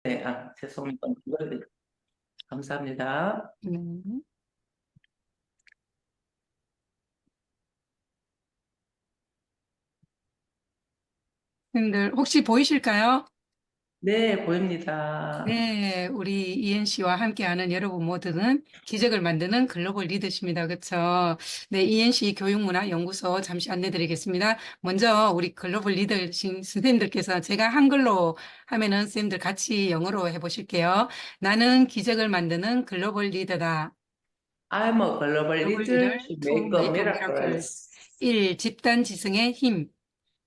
네, 죄송합니다. 감사합니다. 네. 선생님들 혹시 보이실까요? 네, 보입니다. 네, 우리 이엔 씨와 함께하는 여러분 모두는 기적을 만드는 글로벌 리더십니다. 그렇죠? 네, 이엔 씨 교육문화연구소 잠시 안내드리겠습니다. 먼저 우리 글로벌 리더십 선생님들께서 제가 한글로 하면은 선생님들 같이 영어로 해보실게요. 나는 기적을 만드는 글로벌 리더다. I'm a global 글로벌 leader 리더 to to make a make a miracles. miracles. 1. 집단 지성의 힘.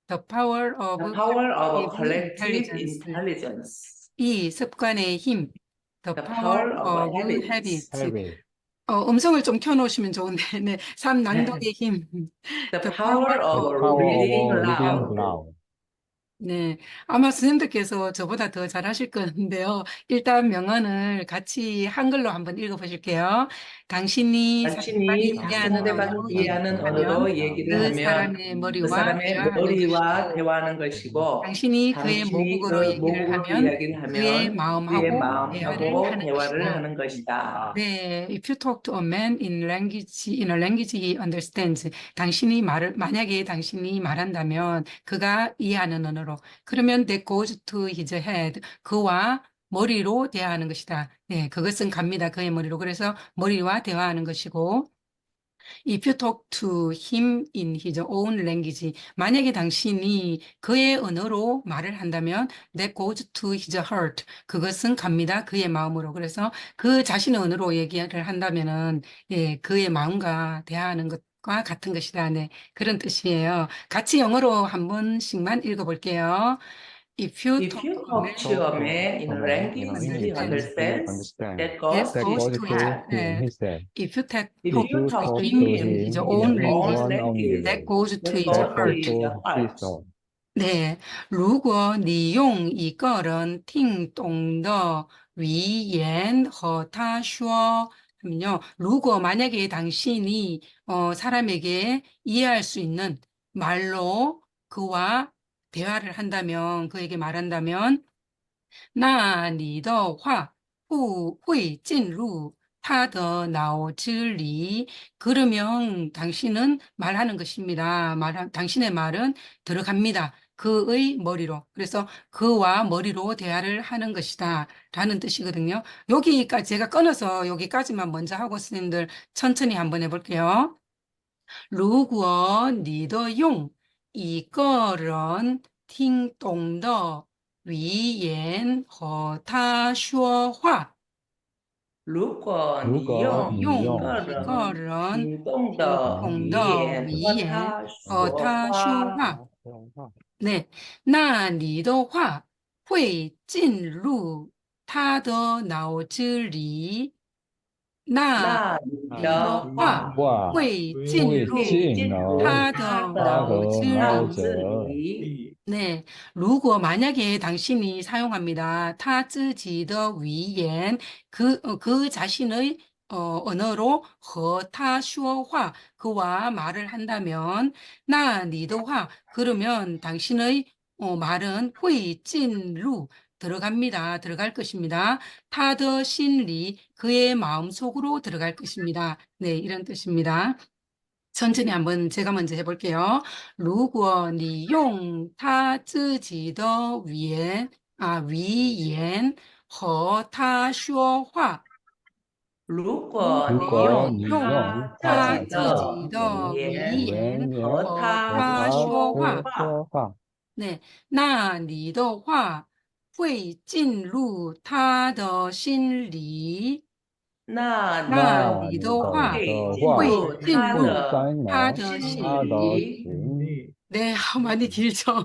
The power of The power of a collective collective intelligence. intelligence. 2. 습관의 힘. The The power power of of habits. habit. heavy, 음성을 좀 켜놓으시면 좋은데, 네. 3. 낭독의 힘. The The power power of of power reading of reading loud. loud. 네. 아마 선생님들께서 저보다 더 잘하실 건데요. 일단 명언을 같이 한글로 한번 읽어보실게요. 당신이 상대방이 당신이 이해하는 상대방이 언어로 이해하는 얘기를 하면 언어로 얘기를 그 하면 사람의 그 머리와 사람의 대화하는 머리와 것이고, 대화하는 것이고, 당신이 그의 당신이 그 모국어로 얘기를 모국어로 하면 이야기를 그의 하면 그의 마음하고 대화를 마음하고 하는 대화를 것이다. 하는 것이다. 네, if you talk to a man in a language he understands, 만약에 당신이 말한다면 그가 이해하는 언어로, 그러면 that goes to his head, 그와 머리로 대화하는 것이다. 네, 그것은 갑니다. 그의 머리로. 그래서 머리와 대화하는 것이고, if you talk to him in his own language, 만약에 당신이 그의 언어로 말을 한다면 that goes to his heart, 그것은 갑니다. 그의 마음으로. 그래서 그 자신의 언어로 얘기를 한다면은 예, 그의 마음과 대화하는 것과 같은 것이다. 네, 그런 뜻이에요. 같이 영어로 한 번씩만 읽어볼게요. If you If talk you to a talk man to Talk a to man in a a man in a language he language understands, he understands, understands. that that goes That to goes goes his to his to heart. him, head. he said. If you If If talk you you to talk to talk him to him in his him in own his in his own language, one language, that language, goes to that his goes that to goes heart. his to his heart. soul. 对，如果你用一个人听懂的语言和他说，하면요. 如果 만약에 당신이 사람에게 이해할 수 있는 말로 그와 대화를 한다면, 그에게 말한다면, 那你的话不会进入他的脑子里. 그러면 당신은 말하는 것입니다. 당신의 말은 들어갑니다. 그의 머리로. 그래서 그와 머리로 대화를 하는 것이다. 라는 뜻이거든요. 여기까지 제가 끊어서 여기까지만 먼저 하고 선생님들 천천히 한번 해볼게요. 如果你的用一个人听懂的语言和他说话，如果你如果用一你用个人一个人听懂的语听懂的言语言和他说和他说话，话，네, 那你的话会进入他的脑子里，那那你你的的话话话会进会入会进进了入他他的他脑的的子里。脑子 脑子里。 네, 如果 만약에 당신이 사용합니다. 他自己的语言, 그 자신의 언어로 和他说话, 그와 말을 한다면, 那你的话, 그러면 당신의 말은 会进入, 들어갑니다. 들어갈 것입니다. 他的心里, 그의 마음속으로 들어갈 것입니다. 네, 이런 뜻입니다. 천천히 한번 제가 먼저 해볼게요. 如果你用他自己的语言和他说话，如果你如果用你用他自己他自的己的他自己的语言语言语言和和他他说和他说话，说话，说话，네, 那你的话会进入他的心里，那你的那那你你的的话会进话会入他进入会的沾了他的心他的心里。里。心。네, 많이 길죠.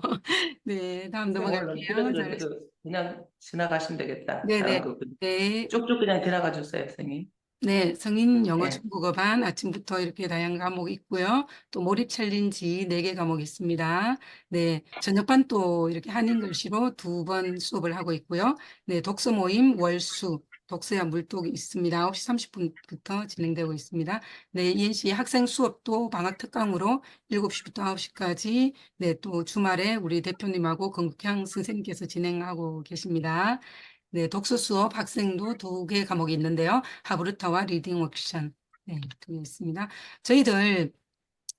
네, 다음 쌤 얼른 넘어갈게요. 길어지는데 그냥 지나가시면 되겠다. 다른 네네. 거 네, 쭉쭉 그냥 지나가 주세요, 선생님. 네, 성인 영어 네. 중국어 반 아침부터 이렇게 다양한 과목이 있고요. 또 몰입 챌린지 4개 과목이 있습니다. 네, 저녁반 또 이렇게 한인 글씨로 2번 수업을 하고 있고요. 네, 독서 모임 월수 독서야 물독이 있습니다. 9시 30분부터 진행되고 있습니다. 네, 이엔씨 학생 수업도 방학 특강으로 7시부터 9시까지 네, 또 주말에 우리 대표님하고 건국향 선생님께서 진행하고 계십니다. 네, 독서 수업 학생도 2개 과목이 있는데요. 하브르타와 리딩 워크션. 네, 2개 있습니다. 저희들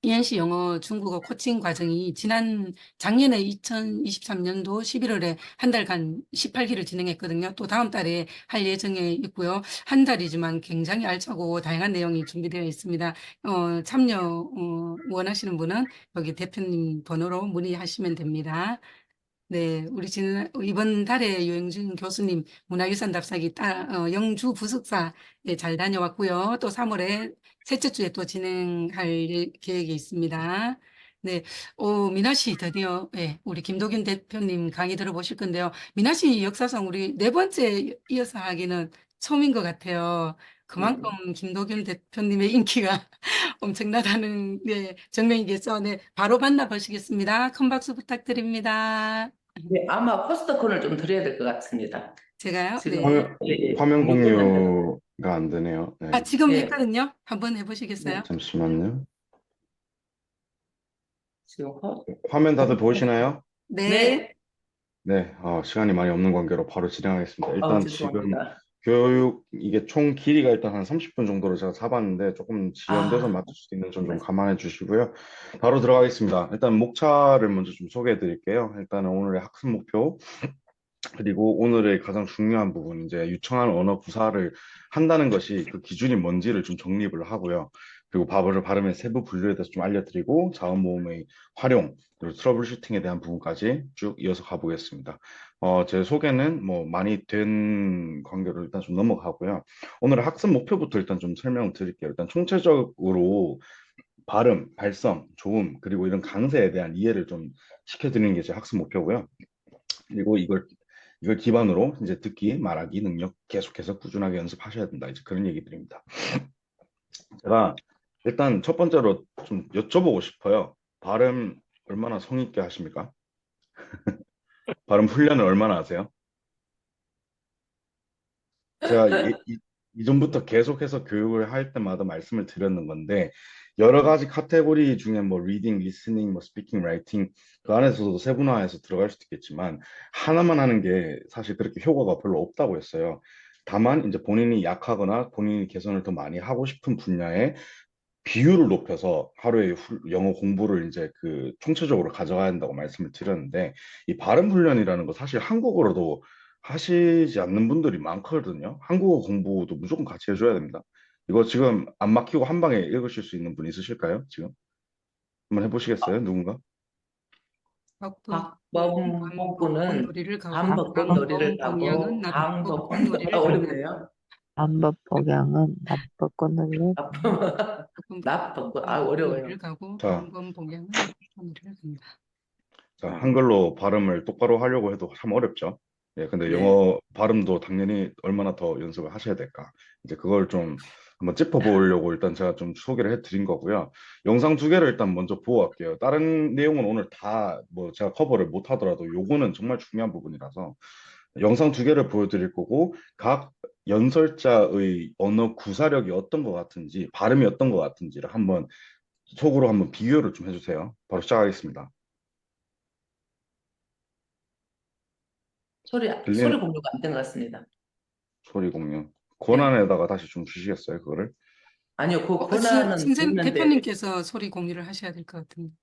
이현시 영어 중국어 코칭 과정이 작년에 2023년도 11월에 한 달간 18기를 진행했거든요. 또 다음 달에 할 예정에 있고요. 한 달이지만 굉장히 알차고 다양한 내용이 준비되어 있습니다. 참여 원하시는 분은 여기 대표님 번호로 문의하시면 됩니다. 네, 이번 달에 여행 중 교수님 문화유산 답사기 영주 부석사 잘 다녀왔고요. 또 3월에 셋째 주에 또 진행할 계획이 있습니다. 네, 미나 씨 드디어 우리 김도균 대표님 강의 들어보실 건데요. 미나 씨 역사상 우리 4번째 이어서 하기는 처음인 것 같아요. 그만큼 김도균 대표님의 인기가 엄청나다는 증명이겠죠. 네, 바로 만나보시겠습니다. 큰 박수 부탁드립니다. 네, 아마 포스터콘을 좀 드려야 될 것 같습니다. 제가요? 지금 네. 화면 누구는 공유가 안 되네요. 네, 지금 예. 했거든요. 한번 해보시겠어요? 잠시만요. 지금 화면 다들 보이시나요? 네. 네. 네, 시간이 많이 없는 관계로 바로 진행하겠습니다. 일단 지금 죄송합니다. 교육, 이게 총 길이가 일단 한 30분 정도로 제가 잡았는데 조금 지연돼서 아, 맞출 수도 있는 점 좀 감안해 주시고요. 바로 들어가겠습니다. 일단 목차를 먼저 좀 소개해 드릴게요. 일단은 오늘의 학습 목표, 그리고 오늘의 가장 중요한 부분, 이제 유창한 언어 구사를 한다는 것이 그 기준이 뭔지를 좀 정립을 하고요. 그리고 바버를 발음의 세부 분류에 대해서 좀 알려드리고, 자음 모음의 활용, 그리고 트러블 슈팅에 대한 부분까지 쭉 이어서 가보겠습니다. 제 소개는 뭐 많이 된 관계로 일단 좀 넘어가고요. 오늘의 학습 목표부터 일단 좀 설명을 드릴게요. 일단 총체적으로 발음, 발성, 조음, 그리고 이런 강세에 대한 이해를 좀 시켜드리는 게 제 학습 목표고요. 그리고 이걸 기반으로 이제 듣기, 말하기 능력 계속해서 꾸준하게 연습하셔야 된다. 이제 그런 얘기들입니다. 제가 일단 첫 번째로 좀 여쭤보고 싶어요. 발음 얼마나 성의 있게 하십니까? 발음 훈련을 얼마나 하세요? 제가 이전부터 계속해서 교육을 할 때마다 말씀을 드렸는 건데, 여러 가지 카테고리 중에 뭐 리딩, 리스닝, 뭐 스피킹, 라이팅 그 안에서도 세분화해서 들어갈 수도 있겠지만 하나만 하는 게 사실 그렇게 효과가 별로 없다고 했어요. 다만 이제 본인이 약하거나 본인이 개선을 더 많이 하고 싶은 분야에 비율을 높여서 하루에 영어 공부를 이제 그 총체적으로 가져가야 한다고 말씀을 드렸는데, 이 발음 훈련이라는 거 사실 한국어로도 하시지 않는 분들이 많거든요. 한국어 공부도 무조건 같이 해줘야 됩니다. 이거 지금 안 막히고 한 방에 읽으실 수 있는 분 있으실까요? 지금 한번 해보시겠어요? 누군가? 박범복군은 놀이를 가고 밤벚꽃 놀이를 방범봉양은 가고 낮벚꽃 방벚꽃 놀이를 가고 어렵네요. 남북복양은 남북꽃놀이를 낮벚꽃 어려워요. 놀이를 가고 자, 방범봉양은 낮벚꽃 놀이를 간다. 자, 한글로 발음을 똑바로 하려고 해도 참 어렵죠. 예, 근데 네. 영어 발음도 당연히 얼마나 더 연습을 하셔야 될까. 이제 그걸 좀 한번 짚어보려고 일단 제가 좀 소개를 해드린 거고요. 영상 2개를 일단 먼저 보고 갈게요. 다른 내용은 오늘 다 뭐 제가 커버를 못 하더라도 요거는 정말 중요한 부분이라서 영상 2개를 보여드릴 거고, 각 연설자의 언어 구사력이 어떤 것 같은지, 발음이 어떤 것 같은지를 한번 속으로 한번 비교를 좀 해주세요. 바로 시작하겠습니다. 소리 들리는 공유가 안 된 것 같습니다. 소리 공유. 권한에다가 다시 좀 주시겠어요, 그거를? 아니요, 그 권한은 선생님 있는데 대표님께서 소리 공유를 하셔야 될 것 같은데.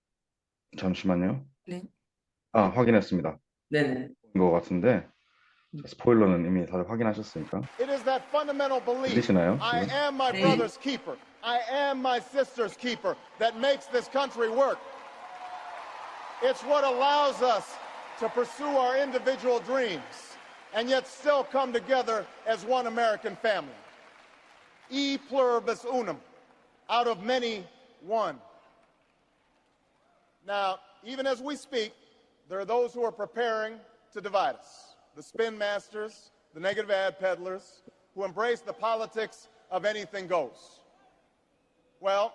잠시만요. 네. 확인했습니다. 네네. 것 같은데, 자, 스포일러는 이미 다들 확인하셨으니까. It is that fundamental belief, 들리시나요, I 지금? am my 네. brother's keeper, I am my sister's keeper, that makes this country work. It's what allows us to pursue our individual dreams and yet still come together as one American family. E pluribus unum, out of many, one. Now, even as we speak, there are those who are preparing to divide us. The spin masters, the negative ad peddlers, who embrace the politics of anything goes. Well,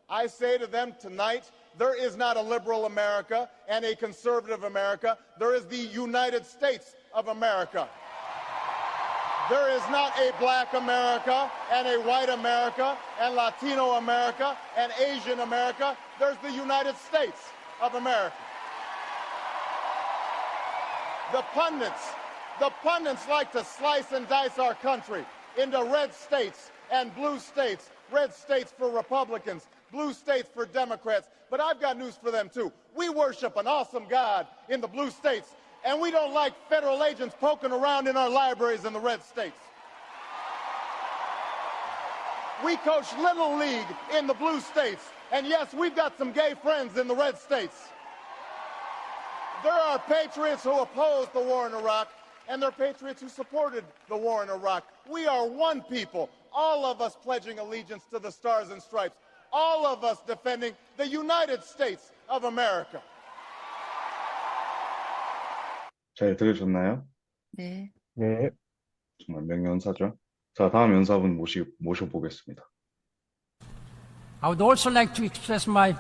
I say to them tonight, there is not a liberal America and a conservative America. There is the United States of America. There is not a black America and a white America and Latino America and Asian America. There's the United States of America. The pundits The pundits like to slice and dice our country into red states and blue states. Red states for Republicans, blue states for Democrats. But I've got news for them, too. We worship an awesome God in the blue states, and we don't like federal agents poking around in our libraries in the red states. We coach Little League in the blue states, and yes, we've got some gay friends in the red states. There are patriots who opposed the war in Iraq, and there are patriots who supported the war in Iraq. We are one people, all of us pledging allegiance to the Stars and Stripes, all of us defending the United States of America. 잘 들으셨나요? 네. 네. 정말 명연사죠. 자, 다음 연사분 모셔보겠습니다. I would also like to express my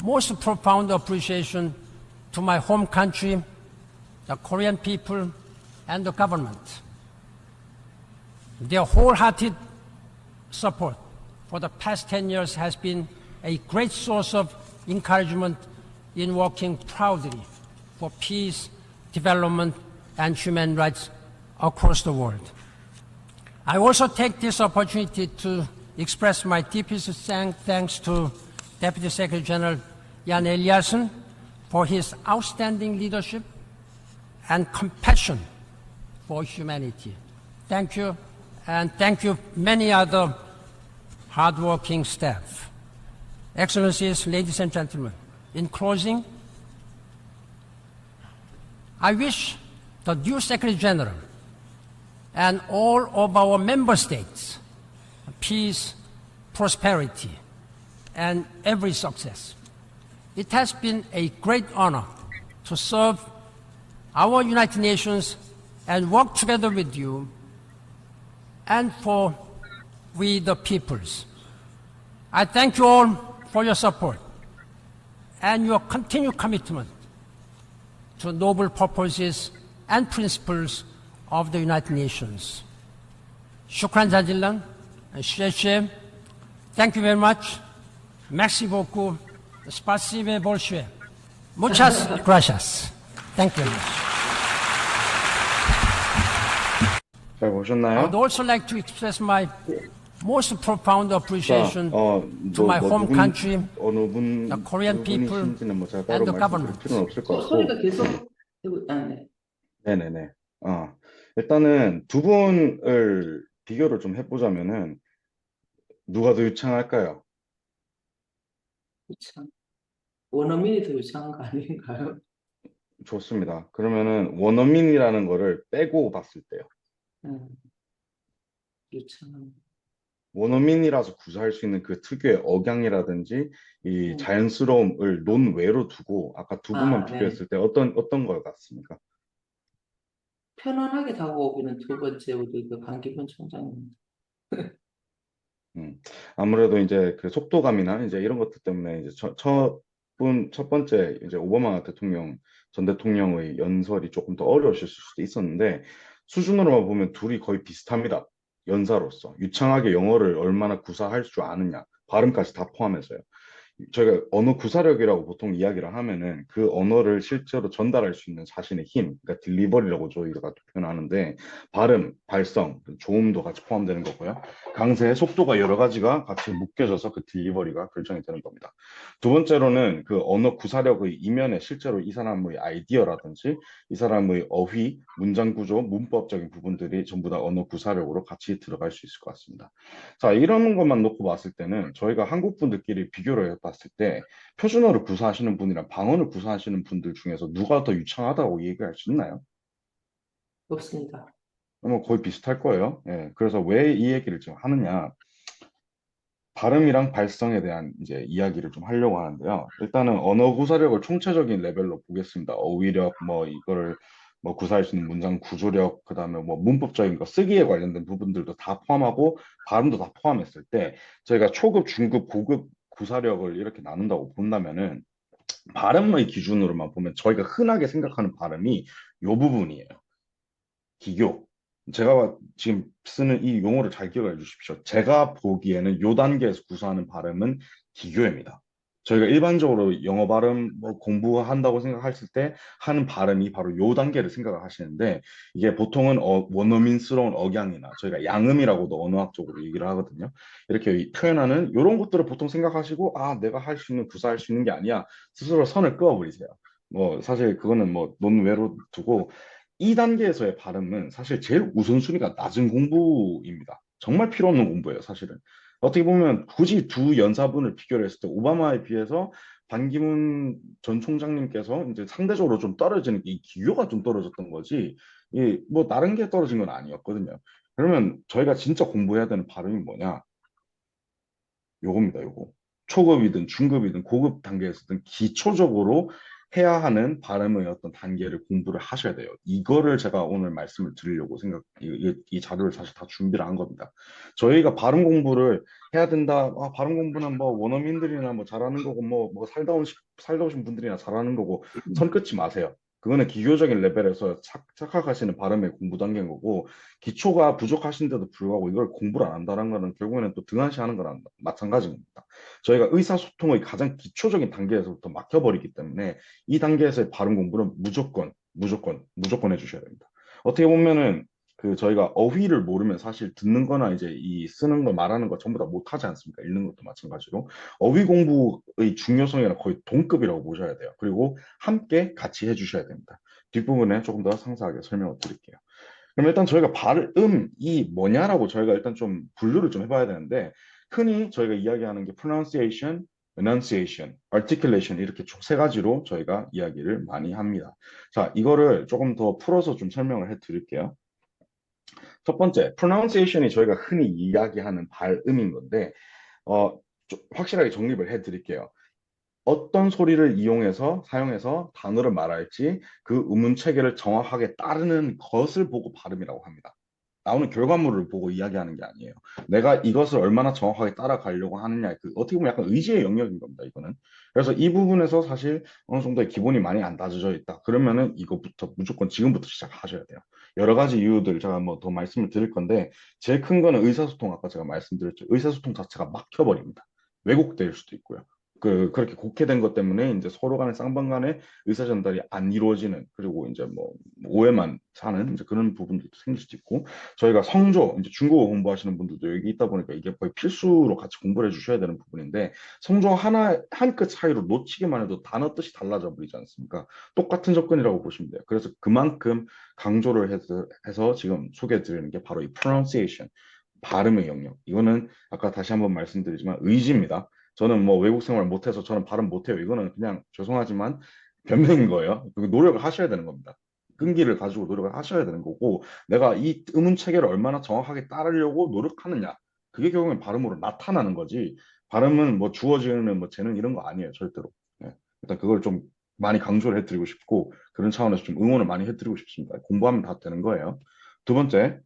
most profound appreciation to my home country, the Korean people, and the government. Their wholehearted support for the past 10 years has been a great source of encouragement in working proudly for peace, development, and human rights across the world. I also take this opportunity to express my deepest thanks to Deputy Secretary General Jan Eliasson for his outstanding leadership and compassion for humanity. Thank you, and thank you many other hardworking staff. Excellencies, ladies and gentlemen, in closing, I wish the new Secretary General and all of our member states peace, prosperity, and every success. It has been a great honor to serve our United Nations and work together with you and for we the peoples. I thank you all for your support and your continued commitment to noble purposes and principles of the United Nations. Shukran jazilan, sheshe. Thank you very much. Merci beaucoup. Spasibo большое. Muchas gracias. Thank you very much. 잘 I 보셨나요? would also like to express my most profound 자, appreciation to my home country, 어느 분, the Korean people, 누구신지는 뭐 제가 and 따로 the 말씀드릴 government. 필요는 없을 것 같고. 소리가 계속 네. 네네네. 일단은 두 분을 비교를 좀 해보자면은 누가 더 유창할까요? 참 원어민이 더 유창한 거 아닌가요? 좋습니다. 그러면은 원어민이라는 거를 빼고 봤을 때요. 유창한. 원어민이라서 구사할 수 있는 그 특유의 억양이라든지 이 자연스러움을 논외로 두고 아까 두 분만 네. 비교했을 때 어떤 걸 같습니까? 편안하게 다가오기는 두 번째 우리 그 반기문 총장입니다. 아무래도 이제 그 속도감이나 이제 이런 것들 때문에 이제 첫 번째 이제 오바마 대통령 전 대통령의 연설이 조금 더 어려우실 수도 있었는데 수준으로만 보면 둘이 거의 비슷합니다. 연사로서 유창하게 영어를 얼마나 구사할 줄 아느냐 발음까지 다 포함해서요. 저희가 언어 구사력이라고 보통 이야기를 하면은 그 언어를 실제로 전달할 수 있는 자신의 힘, 그러니까 딜리버리라고 저희가 표현하는데 발음, 발성, 조음도 같이 포함되는 거고요. 강세, 속도가 여러 가지가 같이 묶여져서 그 딜리버리가 결정이 되는 겁니다. 두 번째로는 그 언어 구사력의 이면에 실제로 이 사람의 아이디어라든지 이 사람의 어휘, 문장 구조, 문법적인 부분들이 전부 다 언어 구사력으로 같이 들어갈 수 있을 것 같습니다. 자, 이런 것만 놓고 봤을 때는 저희가 한국 분들끼리 비교를 해봤을 때 표준어를 구사하시는 분이랑 방언을 구사하시는 분들 중에서 누가 더 유창하다고 얘기할 수 있나요? 없습니다. 뭐 거의 비슷할 거예요. 예, 그래서 왜 이 얘기를 지금 하느냐? 발음이랑 발성에 대한 이제 이야기를 좀 하려고 하는데요. 일단은 언어 구사력을 총체적인 레벨로 보겠습니다. 어휘력, 뭐 이거를 뭐 구사할 수 있는 문장 구조력, 그다음에 뭐 문법적인 거 쓰기에 관련된 부분들도 다 포함하고 발음도 다 포함했을 때 저희가 초급, 중급, 고급 구사력을 이렇게 나눈다고 본다면은 발음의 기준으로만 보면 저희가 흔하게 생각하는 발음이 이 부분이에요. 기교. 제가 지금 쓰는 이 용어를 잘 기억해 주십시오. 제가 보기에는 요 단계에서 구사하는 발음은 기교입니다. 저희가 일반적으로 영어 발음 뭐 공부한다고 생각하실 때 하는 발음이 바로 요 단계를 생각을 하시는데 이게 보통은 원어민스러운 억양이나 저희가 양음이라고도 언어학적으로 얘기를 하거든요. 이렇게 표현하는 이런 것들을 보통 생각하시고 아, 내가 할 수 있는 구사할 수 있는 게 아니야. 스스로 선을 그어버리세요. 뭐 사실 그거는 뭐 논외로 두고 이 단계에서의 발음은 사실 제일 우선순위가 낮은 공부입니다. 정말 필요 없는 공부예요, 사실은. 어떻게 보면 굳이 두 연사분을 비교를 했을 때 오바마에 비해서 반기문 전 총장님께서 이제 상대적으로 좀 떨어지는 게 이 기교가 좀 떨어졌던 거지, 이 뭐 다른 게 떨어진 건 아니었거든요. 그러면 저희가 진짜 공부해야 되는 발음이 뭐냐? 요겁니다, 요거. 초급이든 중급이든 고급 단계에서든 기초적으로 해야 하는 발음의 어떤 단계를 공부를 하셔야 돼요. 이거를 제가 오늘 말씀을 드리려고 이 자료를 사실 다 준비를 한 겁니다. 저희가 발음 공부를 해야 된다. 아, 발음 공부는 뭐 원어민들이나 뭐 잘하는 거고 뭐 살다 오신 분들이나 잘하는 거고 선 끊지 마세요. 그거는 기교적인 레벨에서 착각하시는 발음의 공부 단계인 거고 기초가 부족하신데도 불구하고 이걸 공부를 안 한다는 거는 결국에는 또 등한시하는 거랑 마찬가지입니다. 저희가 의사소통의 가장 기초적인 단계에서부터 막혀버리기 때문에 이 단계에서의 발음 공부는 무조건 해주셔야 됩니다. 어떻게 보면은 그 저희가 어휘를 모르면 사실 듣는 거나 이제 이 쓰는 거 말하는 거 전부 다 못하지 않습니까? 읽는 것도 마찬가지로 어휘 공부의 중요성이랑 거의 동급이라고 보셔야 돼요. 그리고 함께 같이 해주셔야 됩니다. 뒷부분에 조금 더 상세하게 설명을 드릴게요. 그럼 일단 저희가 발음이 뭐냐라고 저희가 일단 좀 분류를 좀 해봐야 되는데 흔히 저희가 이야기하는 게 pronunciation, enunciation, articulation 이렇게 총 세 가지로 저희가 이야기를 많이 합니다. 자, 이거를 조금 더 풀어서 좀 설명을 해드릴게요. 첫 번째, pronunciation이 저희가 흔히 이야기하는 발음인 건데 좀 확실하게 정립을 해드릴게요. 어떤 소리를 사용해서 단어를 말할지 그 의문 체계를 정확하게 따르는 것을 보고 발음이라고 합니다. 나오는 결과물을 보고 이야기하는 게 아니에요. 내가 이것을 얼마나 정확하게 따라가려고 하느냐, 그 어떻게 보면 약간 의지의 영역인 겁니다, 이거는. 그래서 이 부분에서 사실 어느 정도의 기본이 많이 안 다져져 있다. 그러면은 이것부터 무조건 지금부터 시작하셔야 돼요. 여러 가지 이유들 제가 뭐 더 말씀을 드릴 건데 제일 큰 거는 의사소통, 아까 제가 말씀드렸죠. 의사소통 자체가 막혀버립니다. 왜곡될 수도 있고요. 그렇게 곡해된 것 때문에 이제 서로 간의 쌍방 간의 의사 전달이 안 이루어지는, 그리고 이제 뭐 오해만 사는 이제 그런 부분들도 생길 수도 있고, 저희가 성조, 이제 중국어 공부하시는 분들도 여기 있다 보니까 이게 거의 필수로 같이 공부를 해주셔야 되는 부분인데, 성조 하나 한 끗 차이로 놓치기만 해도 단어 뜻이 달라져 버리지 않습니까? 똑같은 접근이라고 보시면 돼요. 그래서 그만큼 강조를 해서 지금 소개해 드리는 게 바로 이 pronunciation, 발음의 영역. 이거는 아까 다시 한번 말씀드리지만 의지입니다. 저는 뭐 외국 생활 못해서 저는 발음 못해요. 이거는 그냥 죄송하지만 변명인 거예요. 노력을 하셔야 되는 겁니다. 끈기를 가지고 노력을 하셔야 되는 거고, 내가 이 음운 체계를 얼마나 정확하게 따르려고 노력하느냐. 그게 결국엔 발음으로 나타나는 거지. 발음은 뭐 주어 지으는 뭐 재능 이런 거 아니에요. 절대로. 네. 일단 그걸 좀 많이 강조를 해드리고 싶고, 그런 차원에서 좀 응원을 많이 해드리고 싶습니다. 공부하면 다 되는 거예요. 두 번째,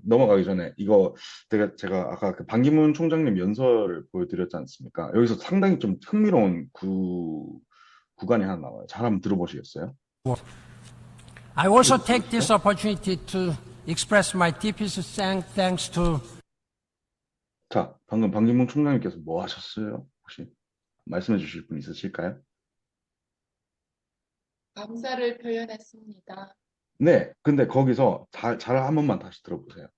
넘어가기 전에 이거 제가 아까 그 반기문 총장님 연설을 보여드렸지 않습니까? 여기서 상당히 좀 흥미로운 구간이 하나 나와요. 잘 한번 들어보시겠어요? I also take this opportunity to express my deepest thanks to 자, 방금 반기문 총장님께서 뭐 하셨어요? 혹시 말씀해 주실 분 있으실까요? 감사를 표현했습니다. 네, 근데 거기서 잘 한 번만 다시 들어보세요.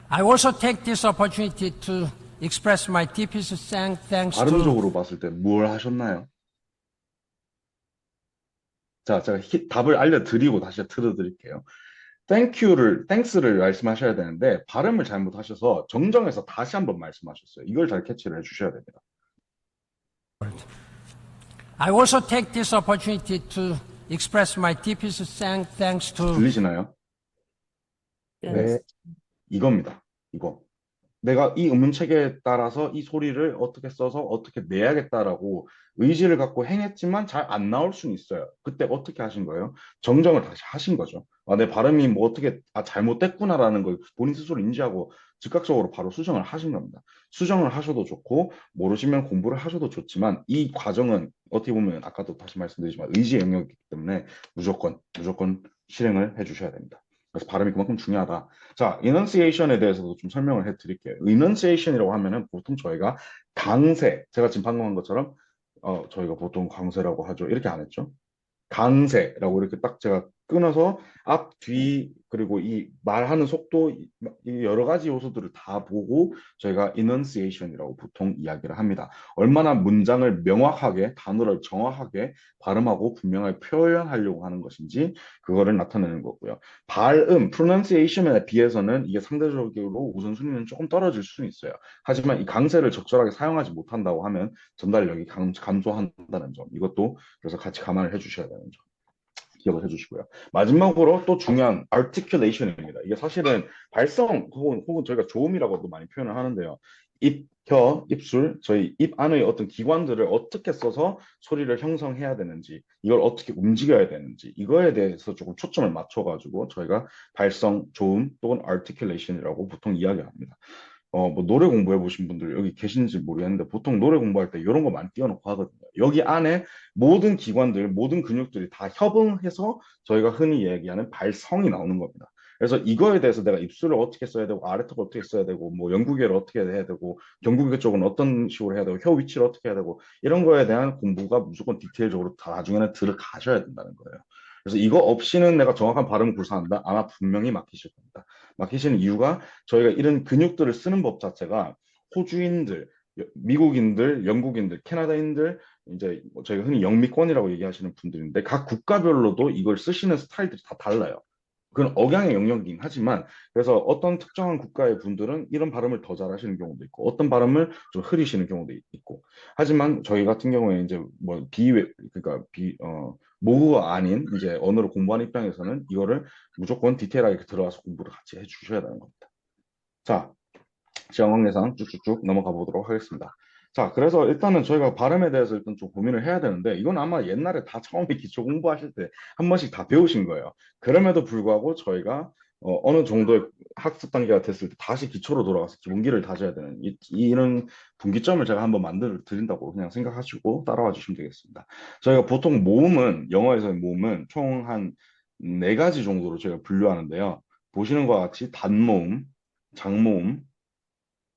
I also take this opportunity to express my deepest thanks to 발음적으로 봤을 때 뭘 하셨나요? 자, 제가 답을 알려드리고 다시 들어드릴게요. thanks를 말씀하셔야 되는데 발음을 잘못하셔서 정정해서 다시 한번 말씀하셨어요. 이걸 잘 캐치를 해주셔야 됩니다. I also take this opportunity to express my deepest thanks to 들리시나요? 네. 이겁니다. 이거. 내가 이 음문 체계에 따라서 이 소리를 어떻게 써서 어떻게 내야겠다라고 의지를 갖고 행했지만 잘 안 나올 수는 있어요. 그때 어떻게 하신 거예요? 정정을 다시 하신 거죠. 내 발음이 뭐 어떻게 잘못됐구나라는 걸 본인 스스로 인지하고 즉각적으로 바로 수정을 하신 겁니다. 수정을 하셔도 좋고 모르시면 공부를 하셔도 좋지만 이 과정은 어떻게 보면 아까도 다시 말씀드리지만 의지의 영역이기 때문에 무조건 실행을 해주셔야 됩니다. 그래서 발음이 그만큼 중요하다. 자, enunciation에 대해서도 좀 설명을 해드릴게요. enunciation이라고 하면은 보통 저희가 강세, 제가 지금 방금 한 것처럼 저희가 보통 강세라고 하죠. 이렇게 안 했죠. 강세라고 이렇게 딱 제가 끊어서 앞, 뒤, 그리고 이 말하는 속도, 이 여러 가지 요소들을 다 보고 저희가 enunciation이라고 보통 이야기를 합니다. 얼마나 문장을 명확하게, 단어를 정확하게 발음하고 분명하게 표현하려고 하는 것인지 그거를 나타내는 거고요. 발음, pronunciation에 비해서는 이게 상대적으로 우선순위는 조금 떨어질 수는 있어요. 하지만 이 강세를 적절하게 사용하지 못한다고 하면 전달력이 감소한다는 점, 이것도 그래서 같이 감안을 해주셔야 되는 점 기억을 해주시고요. 마지막으로 또 중요한 articulation입니다. 이게 사실은 발성 혹은 저희가 조음이라고도 많이 표현을 하는데요. 입, 혀, 입술, 저희 입 안의 어떤 기관들을 어떻게 써서 소리를 형성해야 되는지, 이걸 어떻게 움직여야 되는지, 이거에 대해서 조금 초점을 맞춰가지고 저희가 발성, 조음 또는 articulation이라고 보통 이야기합니다. 뭐 노래 공부해 보신 분들 여기 계신지 모르겠는데 보통 노래 공부할 때 이런 거 많이 띄워놓고 하거든요. 여기 안에 모든 기관들, 모든 근육들이 다 협응해서 저희가 흔히 얘기하는 발성이 나오는 겁니다. 그래서 이거에 대해서 내가 입술을 어떻게 써야 되고 아래턱을 어떻게 써야 되고 뭐 영구개를 어떻게 해야 되고 경구개 쪽은 어떤 식으로 해야 되고 혀 위치를 어떻게 해야 되고 이런 거에 대한 공부가 무조건 디테일적으로 다 나중에는 들어가셔야 된다는 거예요. 그래서 이거 없이는 내가 정확한 발음을 구사한다? 아마 분명히 막히실 겁니다. 막히시는 이유가 저희가 이런 근육들을 쓰는 법 자체가 호주인들, 미국인들, 영국인들, 캐나다인들, 이제 뭐 저희가 흔히 영미권이라고 얘기하시는 분들인데 각 국가별로도 이걸 쓰시는 스타일들이 다 달라요. 그건 억양의 영역이긴 하지만 그래서 어떤 특정한 국가의 분들은 이런 발음을 더 잘하시는 경우도 있고 어떤 발음을 좀 흐리시는 경우도 있고 하지만 저희 같은 경우에 이제 뭐 그러니까 모국어가 아닌 이제 언어를 공부하는 입장에서는 이거를 무조건 디테일하게 들어가서 공부를 같이 해주셔야 되는 겁니다. 자, 시간 관계상 쭉쭉쭉 넘어가 보도록 하겠습니다. 자, 그래서 일단은 저희가 발음에 대해서 일단 좀 고민을 해야 되는데 이건 아마 옛날에 다 처음에 기초 공부하실 때 한 번씩 다 배우신 거예요. 그럼에도 불구하고 저희가 어느 정도의 학습 단계가 됐을 때 다시 기초로 돌아가서 기본기를 다져야 되는 이런 분기점을 제가 한번 만들어 드린다고 그냥 생각하시고 따라와 주시면 되겠습니다. 저희가 보통 모음은 영어에서의 모음은 총 한 네 가지 정도로 저희가 분류하는데요. 보시는 것과 같이 단모음, 장모음,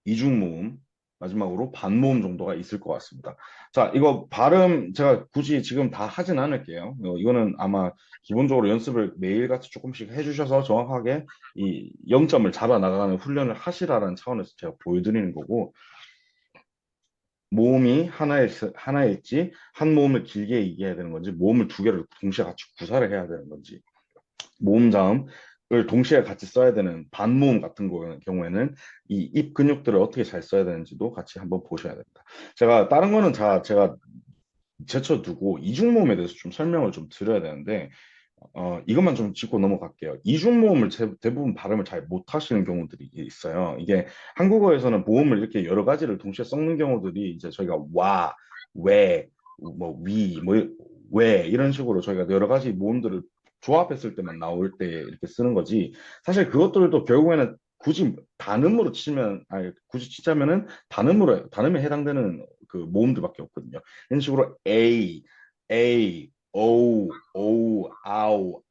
이중모음, 마지막으로 반모음 정도가 있을 것 같습니다. 자, 이거 발음 제가 굳이 지금 다 하진 않을게요. 이거는 아마 기본적으로 연습을 매일같이 조금씩 해주셔서 정확하게 이 0점을 잡아 나가는 훈련을 하시라는 차원에서 제가 보여드리는 거고, 모음이 하나일지, 한 모음을 길게 얘기해야 되는 건지, 모음을 두 개를 동시에 같이 구사를 해야 되는 건지, 모음 자음을 동시에 같이 써야 되는 반모음 같은 경우에는 이 입 근육들을 어떻게 잘 써야 되는지도 같이 한번 보셔야 됩니다. 제가 다른 거는 제가 제쳐두고 이중모음에 대해서 좀 설명을 좀 드려야 되는데 이것만 좀 짚고 넘어갈게요. 이중모음을 대부분 발음을 잘 못하시는 경우들이 있어요. 이게 한국어에서는 모음을 이렇게 여러 가지를 동시에 섞는 경우들이 이제 저희가 와, 왜, 뭐 위, 뭐 왜 이런 식으로 저희가 여러 가지 모음들을 조합했을 때만 나올 때 이렇게 쓰는 거지. 사실 그것들도 결국에는 굳이 단음으로 치면, 아니 굳이 치자면은 단음에 해당되는 그 모음들밖에 없거든요. 이런 식으로 A, 오, 아우,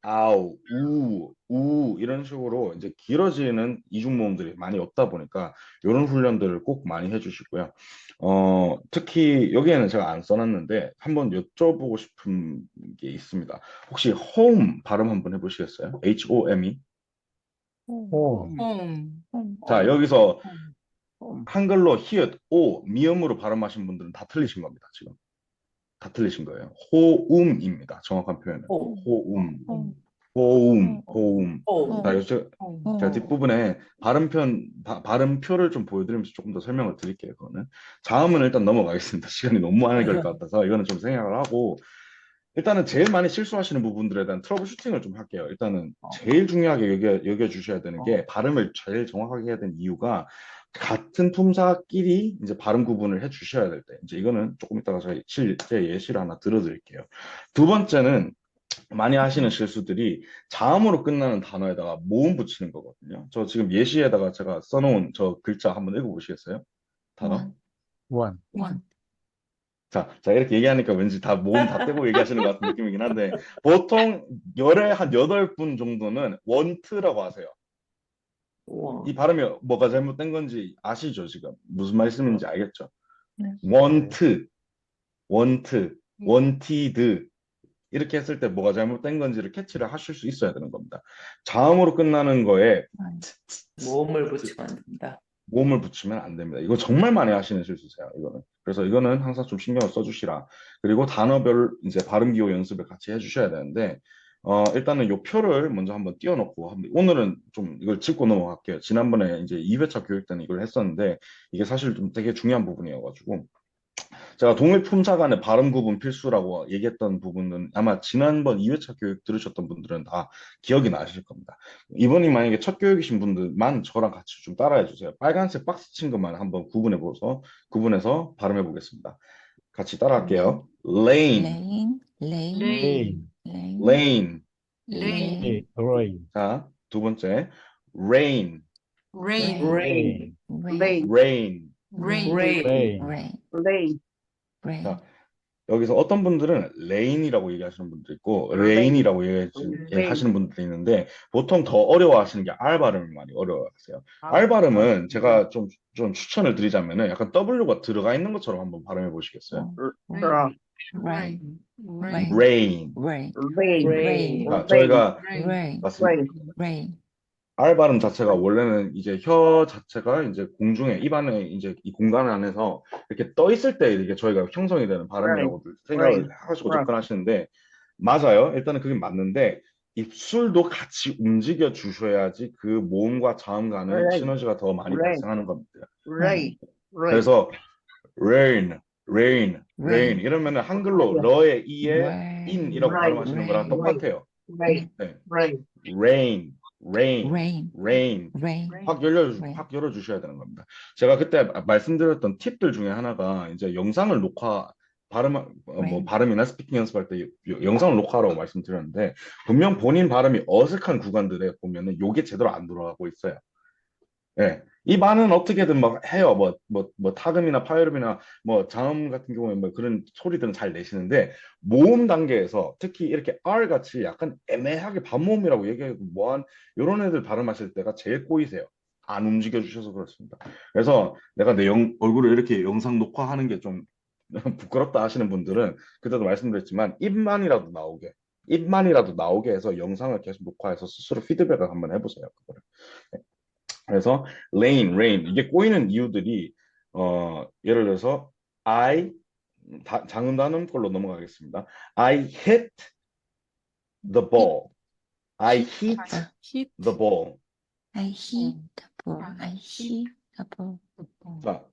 우 이런 식으로 이제 길어지는 이중 모음들이 많이 없다 보니까 이런 훈련들을 꼭 많이 해주시고요. 특히 여기에는 제가 안 써놨는데 한번 여쭤보고 싶은 게 있습니다. 혹시 home 발음 한번 해보시겠어요? HOME. 자, 여기서 한글로 히읗, 오, 미음으로 발음하신 분들은 다 틀리신 겁니다, 지금. 다 틀리신 거예요. 호음입니다. 정확한 표현은. 호음. 호음. 자, 제가 뒷부분에 발음표를 좀 보여드리면서 조금 더 설명을 드릴게요. 그거는. 자음은 일단 넘어가겠습니다. 시간이 너무 많이 걸릴 것 같아서 이거는 좀 생각을 하고 일단은 제일 많이 실수하시는 부분들에 대한 트러블 슈팅을 좀 할게요. 일단은 제일 중요하게 여겨주셔야 되는 게 발음을 제일 정확하게 해야 되는 이유가 같은 품사끼리 이제 발음 구분을 해 주셔야 될 때, 이제 이거는 조금 이따가 저희 실제 예시를 하나 들어드릴게요. 두 번째는 많이 하시는 실수들이 자음으로 끝나는 단어에다가 모음 붙이는 거거든요. 저 지금 예시에다가 제가 써놓은 저 글자 한번 읽어보시겠어요? 단어? one, one, 자, 이렇게 얘기하니까 왠지 다 몸 다 떼고 얘기하시는 것 같은 느낌이긴 한데, 보통 열에 한 8분 정도는 원트라고 하세요. 우와. 이 발음이 뭐가 잘못된 건지 아시죠, 지금? 무슨 말씀인지 알겠죠? 네. 원트, 원티드. 이렇게 했을 때 뭐가 잘못된 건지를 캐치를 하실 수 있어야 되는 겁니다. 자음으로 끝나는 거에 모음을 붙이면 안 된다. 모음을 붙이면 안 됩니다. 이거 정말 많이 하시는 실수세요, 이거는. 그래서 이거는 항상 좀 신경을 써주시라. 그리고 단어별 이제 발음 기호 연습을 같이 해주셔야 되는데, 일단은 요 표를 먼저 한번 띄워놓고, 오늘은 좀 이걸 짚고 넘어갈게요. 지난번에 이제 2회차 교육 때는 이걸 했었는데, 이게 사실 좀 되게 중요한 부분이어가지고, 제가 동일 품사 간의 발음 구분 필수라고 얘기했던 부분은 아마 지난번 2회차 교육 들으셨던 분들은 다 기억이 나실 겁니다. 이번이 만약에 첫 교육이신 분들만 저랑 같이 좀 따라해 주세요. 빨간색 박스 친 것만 한번 구분해서 발음해 보겠습니다. 같이 따라할게요. lane, 레인, lane. 레인, 자, 두 번째, rain, 레인, 레인, rain. 레인, 자, 여기서 어떤 분들은 레인이라고 얘기하시는 분도 있고 레인이라고 얘기하시는 분들도 있는데 보통 더 어려워하시는 게 R 발음을 많이 어려워하세요. R 발음은 제가 좀 추천을 드리자면은 약간 W가 들어가 있는 것처럼 한번 발음해 보시겠어요? 레인, rain. 자, 저희가 레인, 맞습니다. R 발음 자체가 원래는 이제 혀 자체가 이제 공중에 입안에 이제 이 공간 안에서 이렇게 떠 있을 때 이게 저희가 형성이 되는 발음이라고 생각을 하시고 접근하시는데 맞아요. 일단은 그게 맞는데 입술도 같이 움직여 주셔야지 그 모음과 자음 간의 시너지가 더 많이 발생하는 겁니다. 그래서 rain 이러면은 한글로 러의 이에 in이라고 발음하시는 거랑 똑같아요. 네. rain 확 열어주셔야 되는 겁니다. 제가 그때 말씀드렸던 팁들 중에 하나가 이제 영상을 발음이나 스피킹 연습할 때 영상을 녹화하라고 말씀드렸는데 분명 본인 발음이 어색한 구간들에 보면은 요게 제대로 안 돌아가고 있어요. 예. 이 반은 어떻게든 막 해요. 타금이나 파열음이나 자음 같은 경우에 그런 소리들은 잘 내시는데, 모음 단계에서 특히 이렇게 R 같이 약간 애매하게 반모음이라고 얘기해도 요런 애들 발음하실 때가 제일 꼬이세요. 안 움직여 주셔서 그렇습니다. 그래서 내가 내 얼굴을 이렇게 영상 녹화하는 게 좀 부끄럽다 하시는 분들은 그때도 말씀드렸지만 입만이라도 나오게 해서 영상을 계속 녹화해서 스스로 피드백을 한번 해보세요. 그거를. 그래서 rain 이게 꼬이는 이유들이 예를 들어서 장음 단음 걸로 넘어가겠습니다. I hit the ball. I hit hit, the ball. 자,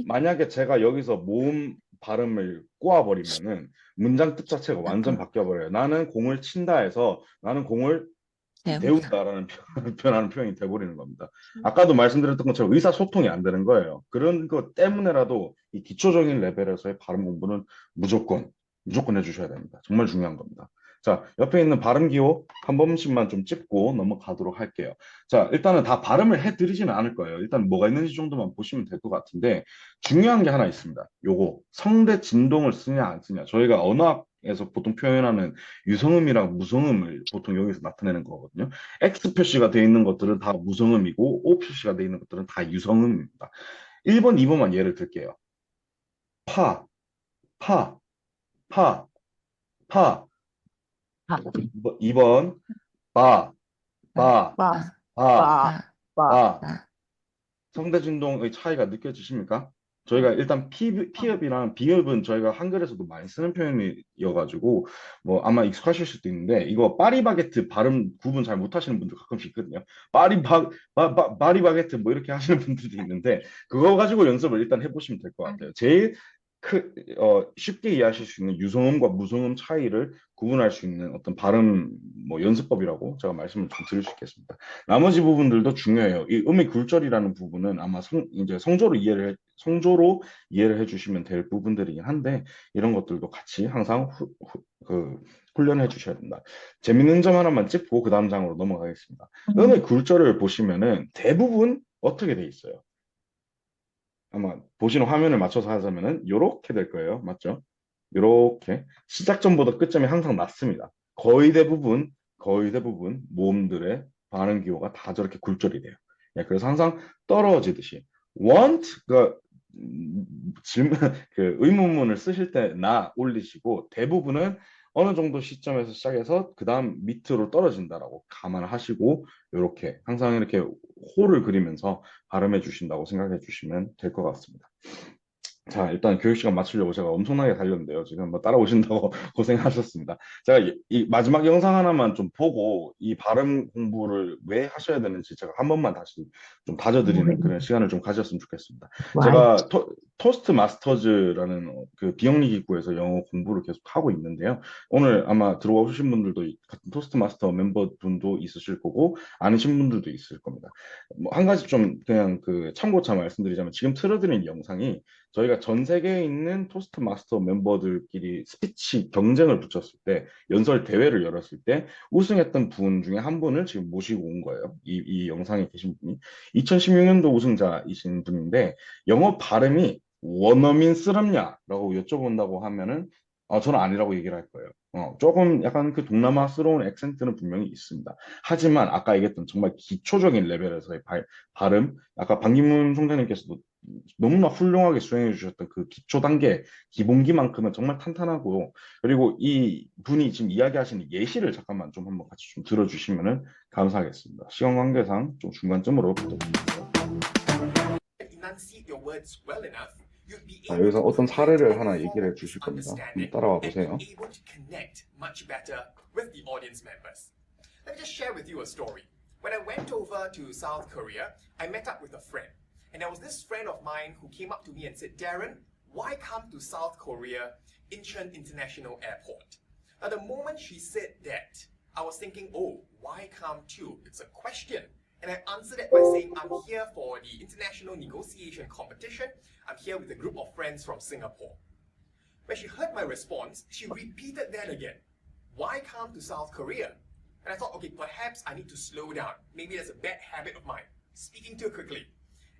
만약에 제가 여기서 모음 발음을 꼬아버리면은 문장 뜻 자체가 완전 바뀌어버려요. 나는 공을 친다 해서 나는 공을 배운다라는 표현하는 표현이 돼버리는 겁니다. 아까도 말씀드렸던 것처럼 의사소통이 안 되는 거예요. 그런 것 때문에라도 이 기초적인 레벨에서의 발음 공부는 무조건 해주셔야 됩니다. 정말 중요한 겁니다. 자, 옆에 있는 발음 기호 한 번씩만 좀 짚고 넘어가도록 할게요. 자, 일단은 다 발음을 해드리지는 않을 거예요. 일단 뭐가 있는지 정도만 보시면 될 것 같은데 중요한 게 하나 있습니다. 요거 성대 진동을 쓰냐 안 쓰냐. 저희가 언어학에서 보통 표현하는 유성음이랑 무성음을 보통 여기서 나타내는 거거든요. X 표시가 되어 있는 것들은 다 무성음이고 O 표시가 되어 있는 것들은 다 유성음입니다. 1번, 2번만 예를 들게요. 파, 파, 파, 파. 2번, 바, 바, 바. 성대 진동의 차이가 느껴지십니까? 저희가 일단 피읍이랑 비읍은 저희가 한글에서도 많이 쓰는 표현이어가지고 아마 익숙하실 수도 있는데 이거 파리바게트 발음 구분 잘 못하시는 분들 가끔씩 있거든요. 파리바게트 이렇게 하시는 분들도 있는데 그거 가지고 연습을 일단 해보시면 될 것 같아요. 제일 쉽게 이해하실 수 있는 유성음과 무성음 차이를 구분할 수 있는 어떤 발음 연습법이라고 제가 말씀을 좀 드릴 수 있겠습니다. 나머지 부분들도 중요해요. 이 음의 굴절이라는 부분은 아마 이제 성조로 이해를 해주시면 될 부분들이긴 한데 이런 것들도 같이 항상 훈련해 주셔야 된다. 재밌는 점 하나만 짚고 그 다음 장으로 넘어가겠습니다. 음의 굴절을 보시면은 대부분 어떻게 돼 있어요? 아마 보시는 화면을 맞춰서 하자면은 요렇게 될 거예요. 맞죠? 요렇게 시작점보다 끝점이 항상 낮습니다. 거의 대부분 모음들의 발음 기호가 다 저렇게 굴절이 돼요. 예, 그래서 항상 떨어지듯이 want가 질문 그 의문문을 쓰실 때 나 올리시고 대부분은 어느 정도 시점에서 시작해서 그 다음 밑으로 떨어진다라고 감안하시고 이렇게 항상 이렇게 호를 그리면서 발음해 주신다고 생각해 주시면 될 것 같습니다. 자, 일단 교육 시간 맞추려고 제가 엄청나게 달렸는데요. 지금 뭐 따라오신다고 고생하셨습니다. 제가 이 마지막 영상 하나만 좀 보고 이 발음 공부를 왜 하셔야 되는지 제가 한 번만 다시 좀 다져드리는 그런 시간을 좀 가졌으면 좋겠습니다. 제가 토스트 마스터즈라는 그 비영리 기구에서 영어 공부를 계속 하고 있는데요. 오늘 아마 들어오신 분들도 같은 토스트 마스터 멤버분도 있으실 거고 아니신 분들도 있을 겁니다. 뭐 한 가지 좀 그냥 그 참고차 말씀드리자면 지금 틀어드린 영상이 저희가 전 세계에 있는 토스트 마스터 멤버들끼리 스피치 경쟁을 붙였을 때, 연설 대회를 열었을 때 우승했던 분 중에 한 분을 지금 모시고 온 거예요. 이 영상에 계신 분이 2016년도 우승자이신 분인데 영어 발음이 원어민스럽냐라고 여쭤본다고 하면은 저는 아니라고 얘기를 할 거예요. 조금 약간 그 동남아스러운 액센트는 분명히 있습니다. 하지만 아까 얘기했던 정말 기초적인 레벨에서의 발음, 아까 반기문 총장님께서도 너무나 훌륭하게 수행해 주셨던 그 기초 단계 기본기만큼은 정말 탄탄하고 그리고 이 분이 지금 이야기하시는 예시를 잠깐만 좀 한번 같이 좀 들어주시면은 감사하겠습니다. 시간 관계상 좀 중간쯤으로 부탁드립니다. 자, 여기서 어떤 사례를 하나 얘기를 해 주실 겁니다. 한번 따라와 보세요. Let me just share with you a story. When I went over to South Korea, I met up with a friend. And there was this friend of mine who came up to me and said, Darren, why come to South Korea Incheon International Airport? Now, the moment she said that, I was thinking, oh, why come to? It's a question. And I answered it by saying, I'm here for the international negotiation competition. I'm here with a group of friends from Singapore. When she heard my response, she repeated that again. Why come to South Korea? And I thought, okay, perhaps I need to slow down. Maybe that's a bad habit of mine, speaking too quickly.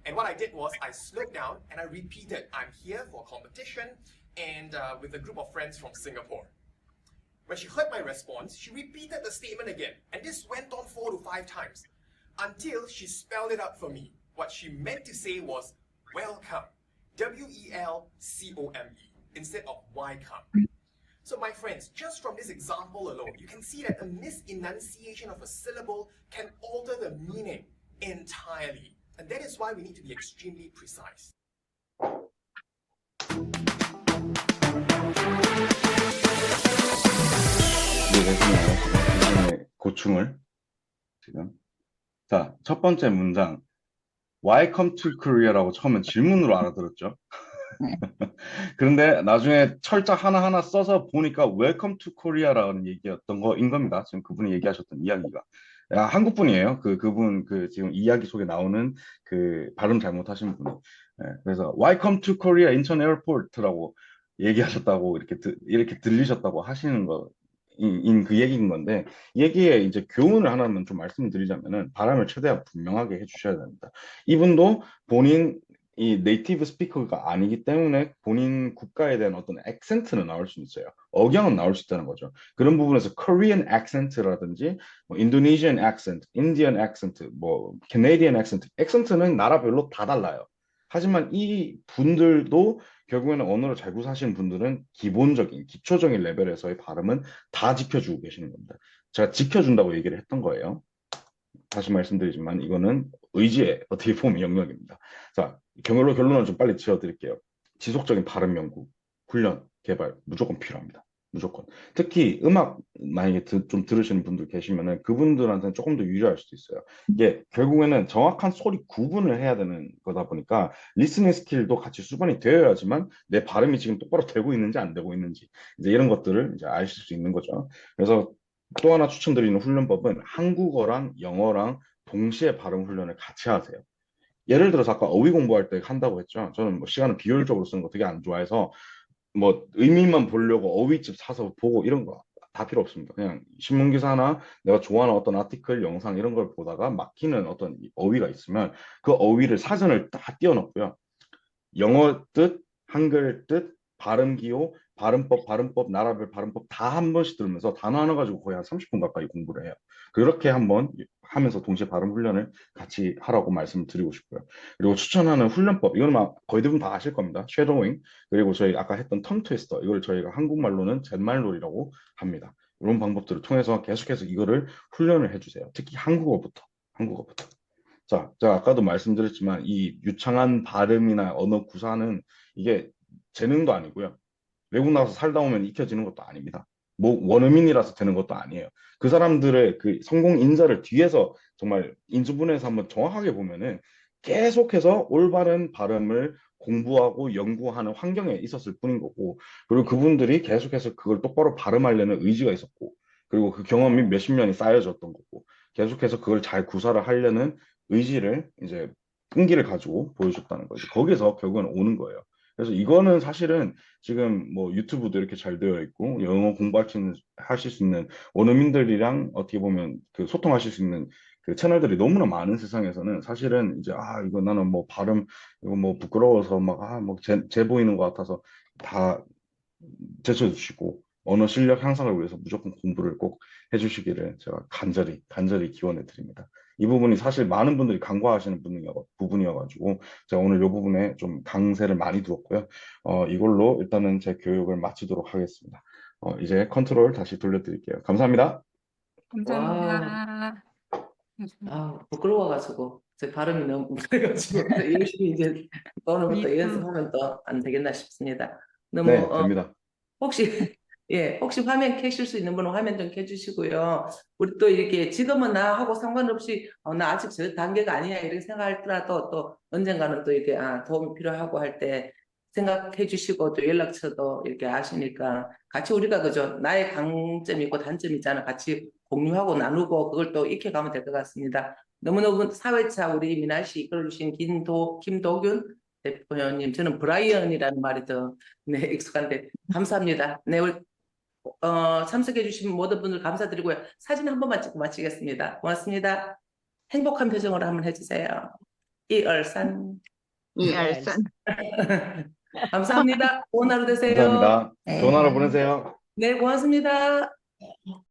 And what I did was I slowed down and I repeated, I'm here for competition and with a group of friends from Singapore. When she heard my response, she repeated the statement again. And this went on 4 to 5 times until she spelled it out for me. What she meant to say was welcome, W-E-L-C-O-M-E, instead of why come. So my friends, just from this example alone, you can see that a misenunciation of a syllable can alter the meaning entirely. And that is why we need to be extremely precise. 네, 고충을 지금. 자, 첫 번째 문장. Welcome to Korea라고 처음엔 질문으로 알아들었죠. 그런데 나중에 철자 하나하나 써서 보니까 Welcome to Korea라는 얘기였던 거인 겁니다. 지금 그분이 얘기하셨던 이야기가. 한국 분이에요. 그분 지금 이야기 속에 나오는 그 발음 잘못하신 분이. 그래서 Welcome to Korea Incheon Airport라고 얘기하셨다고 이렇게 들리셨다고 하시는 거인 그 얘기인 건데 얘기에 이제 교훈을 하나만 좀 말씀드리자면은 발음을 최대한 분명하게 해주셔야 됩니다. 이분도 본인 이 네이티브 스피커가 아니기 때문에 본인 국가에 대한 어떤 액센트는 나올 수 있어요. 억양은 나올 수 있다는 거죠. 그런 부분에서 Korean accent라든지 뭐 Indonesian accent, Indian accent, 뭐 Canadian accent, 액센트는 나라별로 다 달라요. 하지만 이 분들도 결국에는 언어를 잘 구사하시는 분들은 기본적인, 기초적인 레벨에서의 발음은 다 지켜주고 계시는 겁니다. 제가 지켜준다고 얘기를 했던 거예요. 다시 말씀드리지만 이거는 의지의 어떻게 보면 영역입니다. 자, 결론을 좀 빨리 지어드릴게요. 지속적인 발음 연구, 훈련, 개발 무조건 필요합니다. 무조건. 특히 음악 만약에 좀 들으시는 분들 계시면은 그분들한테는 조금 더 유리할 수도 있어요. 이게 결국에는 정확한 소리 구분을 해야 되는 거다 보니까 리스닝 스킬도 같이 수반이 되어야지만 내 발음이 지금 똑바로 되고 있는지 안 되고 있는지 이제 이런 것들을 이제 아실 수 있는 거죠. 그래서 또 하나 추천드리는 훈련법은 한국어랑 영어랑 동시에 발음 훈련을 같이 하세요. 예를 들어서 아까 어휘 공부할 때 한다고 했죠. 저는 뭐 시간을 비효율적으로 쓰는 거 되게 안 좋아해서 뭐 의미만 보려고 어휘집 사서 보고 이런 거 다 필요 없습니다. 그냥 신문 기사나 내가 좋아하는 어떤 아티클, 영상 이런 걸 보다가 막히는 어떤 어휘가 있으면 그 어휘를 사전을 다 띄워놓고요. 영어 뜻, 한글 뜻, 발음 기호, 발음법, 나라별 발음법 다 한 번씩 들으면서 단어 하나 가지고 거의 한 30분 가까이 공부를 해요. 그렇게 한번 하면서 동시에 발음 훈련을 같이 하라고 말씀을 드리고 싶고요. 그리고 추천하는 훈련법, 이거는 막 거의 대부분 다 아실 겁니다. 쉐도잉, 그리고 저희 아까 했던 턴 트위스터, 이걸 저희가 한국말로는 잿말놀이라고 합니다. 이런 방법들을 통해서 계속해서 이거를 훈련을 해주세요. 특히 한국어부터. 자, 제가 아까도 말씀드렸지만 이 유창한 발음이나 언어 구사는 이게 재능도 아니고요. 외국 나가서 살다 오면 익혀지는 것도 아닙니다. 뭐 원어민이라서 되는 것도 아니에요. 그 사람들의 그 성공 인자를 뒤에서 정말 인수분해해서 한번 정확하게 보면은 계속해서 올바른 발음을 공부하고 연구하는 환경에 있었을 뿐인 거고, 그리고 그분들이 계속해서 그걸 똑바로 발음하려는 의지가 있었고, 그리고 그 경험이 몇십 년이 쌓여졌던 거고, 계속해서 그걸 잘 구사를 하려는 의지를 이제 끈기를 가지고 보여줬다는 거죠. 거기서 결국은 오는 거예요. 그래서 이거는 사실은 지금 뭐 유튜브도 이렇게 잘 되어 있고 영어 하실 수 있는 원어민들이랑 어떻게 보면 그 소통하실 수 있는 그 채널들이 너무나 많은 세상에서는 사실은 이제 이거 나는 뭐 발음 이거 뭐 부끄러워서 재 보이는 것 같아서 다 제쳐주시고 언어 실력 향상을 위해서 무조건 공부를 꼭 해주시기를 제가 간절히 기원해 드립니다. 이 부분이 사실 많은 분들이 간과하시는 부분이어가지고 제가 오늘 이 부분에 좀 강세를 많이 두었고요. 이걸로 일단은 제 교육을 마치도록 하겠습니다. 이제 컨트롤 다시 돌려드릴게요. 감사합니다. 감사합니다. 부끄러워가지고 제 발음이 너무 그래가지고 열심히 이제 오늘부터 예. 연습하면 또 안 되겠나 싶습니다. 너무 네, 됩니다. 혹시 혹시 화면 켜실 수 있는 분은 화면 좀 켜주시고요. 우리 또 이렇게 지금은 나하고 상관없이 나 아직 저 단계가 아니야 이렇게 생각할더라도 또 언젠가는 또 이렇게 도움이 필요하고 할 때 생각해 주시고 또 연락처도 이렇게 아시니까 같이 우리가 그죠 나의 강점이 있고 단점이 있잖아 같이 공유하고 나누고 그걸 또 익혀가면 될 것 같습니다. 너무너무 사회차 우리 미나씨 이끌어주신 김도균 대표님 저는 브라이언이라는 말이 더 익숙한데 감사합니다. 네, 우리 참석해주신 모든 분들 감사드리고요. 사진 한 번만 찍고 마치겠습니다. 고맙습니다. 행복한 표정으로 한번 해주세요. 이얼산. 감사합니다. 좋은 하루 되세요. 감사합니다. 네. 좋은 하루 보내세요. 네, 고맙습니다.